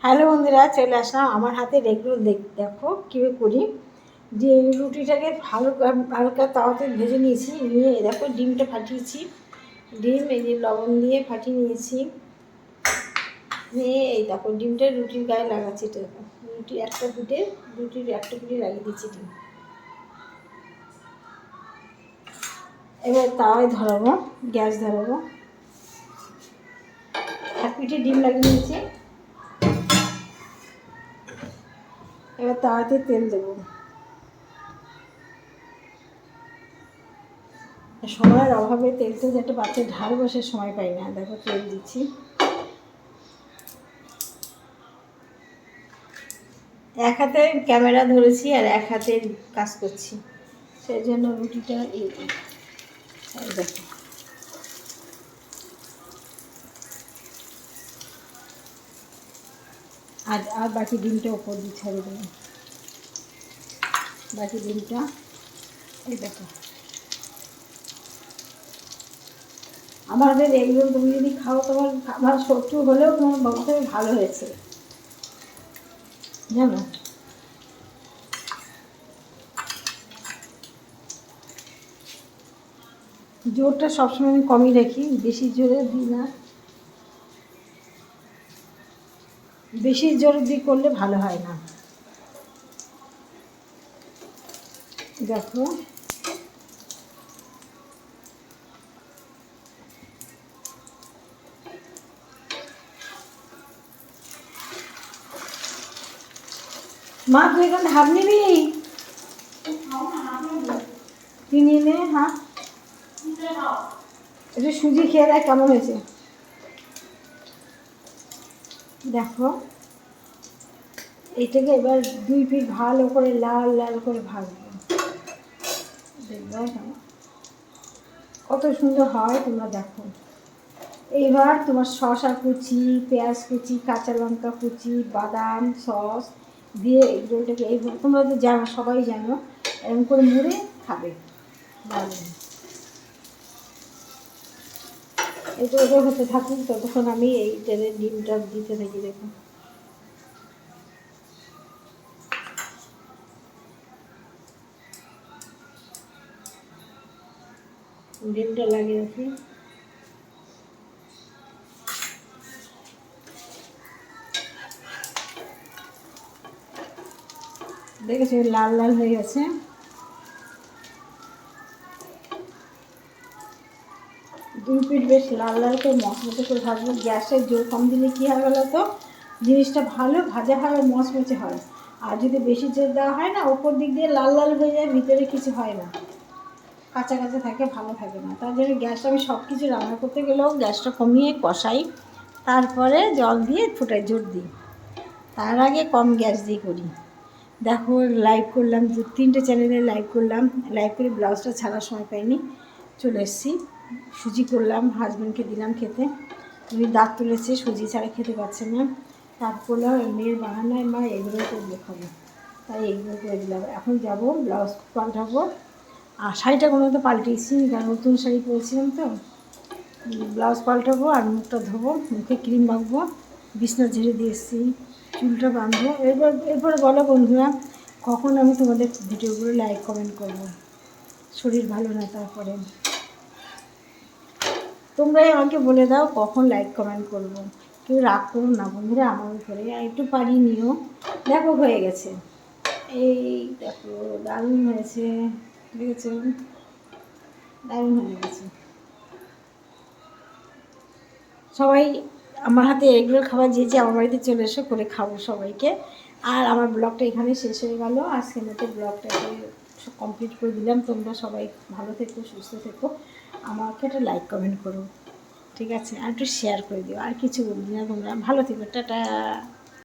Hello বন্ধুরা, চলে আসলাম আমার হাতে এগরোল। দেখো কীভাবে করি। যে রুটিটাকে হালকা তাওয়াতে ভেজে নিয়েছি, নিয়ে দেখো ডিমটা ফাটিয়েছি। ডিম এই যে লবণ দিয়ে ফাটিয়ে নিয়েছি, নিয়ে এই দেখো ডিমটা রুটির গায়ে লাগাচ্ছি। এটা দেখো রুটির একটা পিঠে লাগিয়ে দিচ্ছি ডিম। এবার তাওয়ায় ধরাবো, গ্যাস ধরাবো। এক পিঠে ডিম লাগিয়ে নিয়েছি, এবার তাওয়াতে তেল দেবো। সময়ের অভাবে তেলটা যে একটা বাচ্চা ঢাল বসে সময় পাই না। দেখো তেল দিচ্ছি, এক হাতে ক্যামেরা ধরেছি আর এক হাতে কাজ করছি, সেই জন্য রুটিটা দেখো। আর বাকি ডিমটা ওপর দিয়ে ছাড়িয়ে দেবো। বাকি ডিমটা এই দেখো। আমাদের এগুলো তুমি যদি খাও, তোমার আমার শত্রু হলেও তোমার বলতে ভালো হয়েছে, জানো। জোরটা সবসময় আমি কমই রাখি, বেশি জোরে দিই না। বেশি জোর দিয়ে করলে ভালো হয় না। দেখো মা, তুই এখানে হাফ নিবি? তুই নিয়ে নে। হ্যাঁ, একটু সুজি খেয়ে দেয় কেমন হয়েছে। দেখো এইটাকে এবার দুই পিঠ ভালো করে লাল লাল করে ভাজবো। দেখবো কত সুন্দর হয়, তোমরা দেখো। এইবার তোমার শসা কুচি, পেঁয়াজ কুচি, কাঁচা লঙ্কা কুচি, বাদাম সস দিয়ে এগুলোটাকে এইভাবে, তোমরা তো জানো, সবাই জানো, এরকম করে মুড়ে খাবে। দারুণ। এটা ওটা হতে থাকুক, ততক্ষণ আমি এই তেলের ডিমটা দিতে থাকি। দেখুন ডিমটা লাগিয়ে রাখি। দেখেছো লাল লাল হয়ে গেছে। দুই পিঠ বেশ লাল লাল করে মচমচে করে ভাজবো। গ্যাসের জোর কম দিলে কী হয় বলো তো, জিনিসটা ভালো ভাজা হয় আর মচমচে হয়। আর যদি বেশি জোর দেওয়া হয় না, ওপর দিক দিয়ে লাল লাল হয়ে যায়, ভিতরে কিছু হয় না, কাঁচা কাঁচা থাকে, ভালো থাকে না। তার জন্য গ্যাসটা আমি সব কিছু রান্না করতে গেলেও গ্যাসটা কমিয়ে কষাই, তারপরে জল দিয়ে ফুটাই, জোর দিই। তার আগে কম গ্যাস দিয়ে করি। দেখো লাইভ করলাম, 2-3টে চ্যানেলে লাইভ করলাম। লাইভ করে ব্লাউজটা ছাড়ার সময় পাইনি, চলে এসেছি। সুজি করলাম, হাজব্যান্ডকে দিলাম খেতে। উনি দাঁত তুলেছে, সুজি ছাড়া খেতে পারছে না। তারপরে মেয়ের বাহানায় মা এগুলো করে দেখাবো, তাই এগুলো করে দিলাম। এখন যাবো ব্লাউজ পাল্টাবো। আর শাড়িটা কোনো তো পাল্টিয়েছি, কারণ নতুন শাড়ি পরেছিলাম তো। ব্লাউজ পাল্টাবো আর মুখটা ধোবো, মুখে ক্রিম মাখবো, বিছনা ঝেড়ে দিয়ে এসেছি, চুলটা বাঁধবো। এরপরে বলো বন্ধুরা, কখন আমি তোমাদের ভিডিওগুলো লাইক কমেন্ট করবো। শরীর ভালো না, তারপরে তোমরাই আমাকে বলে দাও কখন লাইক কমেন্ট করবো। কেউ রাগ করো না বন্ধুরা আমার উপরে, একটু পারি নিও। দেখো হয়ে গেছে, এই দেখো দারুণ হয়েছে, দেখেছো, দারুণ হয়ে গেছে। সবাই আমার হাতে এগুলো খাবার যে আমার বাড়িতে চলে এসো, করে খাবো সবাইকে। আর আমার ব্লগটা এখানে শেষ হয়ে গেল। আজকের মতো ব্লগটাকে কমপ্লিট করে দিলাম। তোমরা সবাই ভালো থেকো, সুস্থ থেকো। আমাকে একটা লাইক কমেন্ট করো, ঠিক আছে, আর একটু শেয়ার করে দিও। আর কিছু বলবি না, তোমরা ভালো থেকো, টাটা।